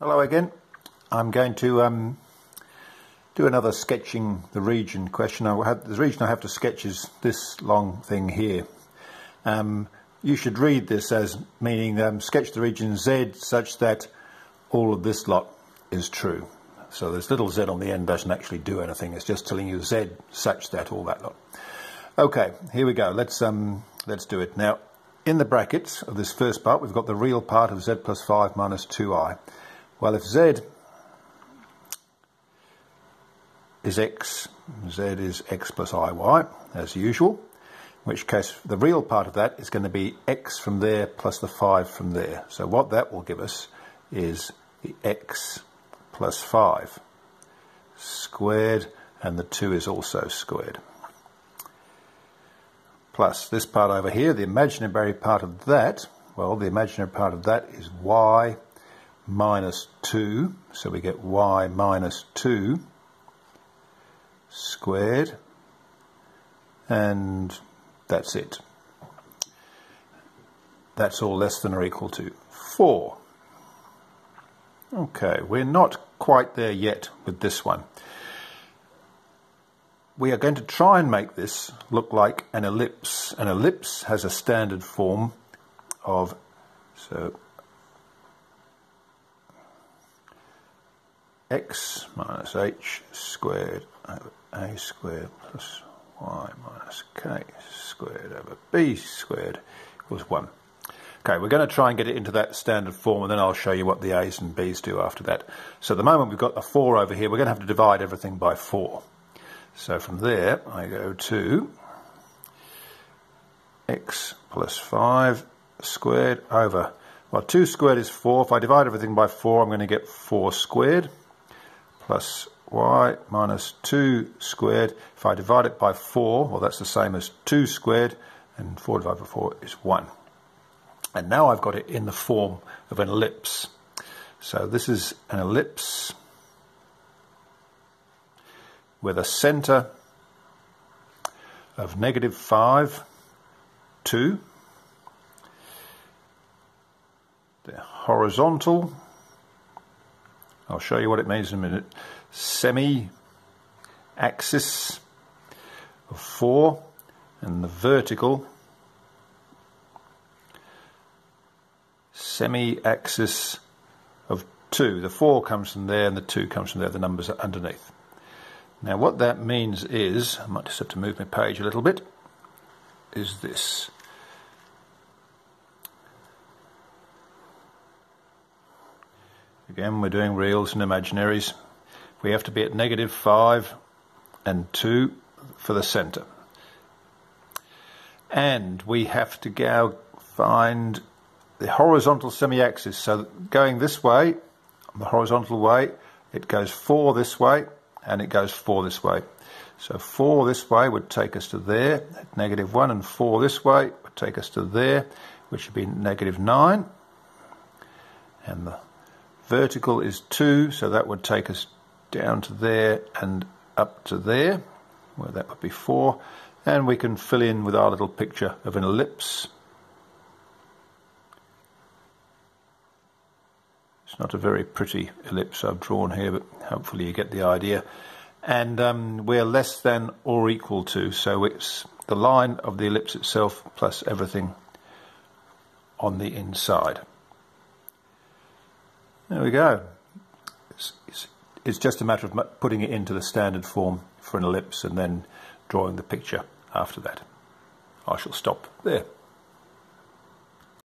Hello again. I'm going to do another sketching the region question. The region I have to sketch is this long thing here. You should read this as meaning sketch the region Z such that all of this lot is true. So this little z on the end doesn't actually do anything. It's just telling you Z such that all that lot. Okay, here we go. Let's do it. Now, in the brackets of this first part, we've got the real part of Z plus 5 minus 2i. Well, if Z is x, Z is x plus iy, as usual, in which case the real part of that is going to be x from there plus the 5 from there. So what that will give us is the x plus 5 squared, and the 2 is also squared. Plus this part over here, the imaginary part of that, well, the imaginary part of that is y minus 2, so we get y minus 2 squared, and that's it. That's all less than or equal to 4. Okay, we're not quite there yet with this one. We are going to try and make this look like an ellipse. An ellipse has a standard form of, x minus h squared over a squared plus y minus k squared over b squared equals 1. Okay, we're going to try and get it into that standard form, and then I'll show you what the a's and b's do after that. So at the moment we've got a 4 over here. We're going to have to divide everything by 4. So from there I go to x plus 5 squared over, well, 2 squared is 4. If I divide everything by 4, I'm going to get 4 squared plus y minus 2 squared. If I divide it by 4, well, that's the same as 2 squared, and 4 divided by 4 is 1. And now I've got it in the form of an ellipse. So this is an ellipse with a centre of negative 5, 2. The horizontal, I'll show you what it means in a minute, semi-axis of 4, and the vertical semi-axis of 2. The 4 comes from there and the 2 comes from there. The numbers are underneath. Now what that means is, I might just have to move my page a little bit, is this. Again, we're doing reals and imaginaries. We have to be at negative 5 and 2 for the centre. And we have to go find the horizontal semi-axis. So going this way, the horizontal way, it goes 4 this way, and it goes 4 this way. So 4 this way would take us to there, negative 1, and 4 this way would take us to there, which would be negative 9. And the vertical is 2, so that would take us down to there and up to there, where that would be 4. And we can fill in with our little picture of an ellipse. It's not a very pretty ellipse I've drawn here, but hopefully you get the idea. And we're less than or equal to, so it's the line of the ellipse itself plus everything on the inside. There we go. It's just a matter of putting it into the standard form for an ellipse and then drawing the picture after that. I shall stop there.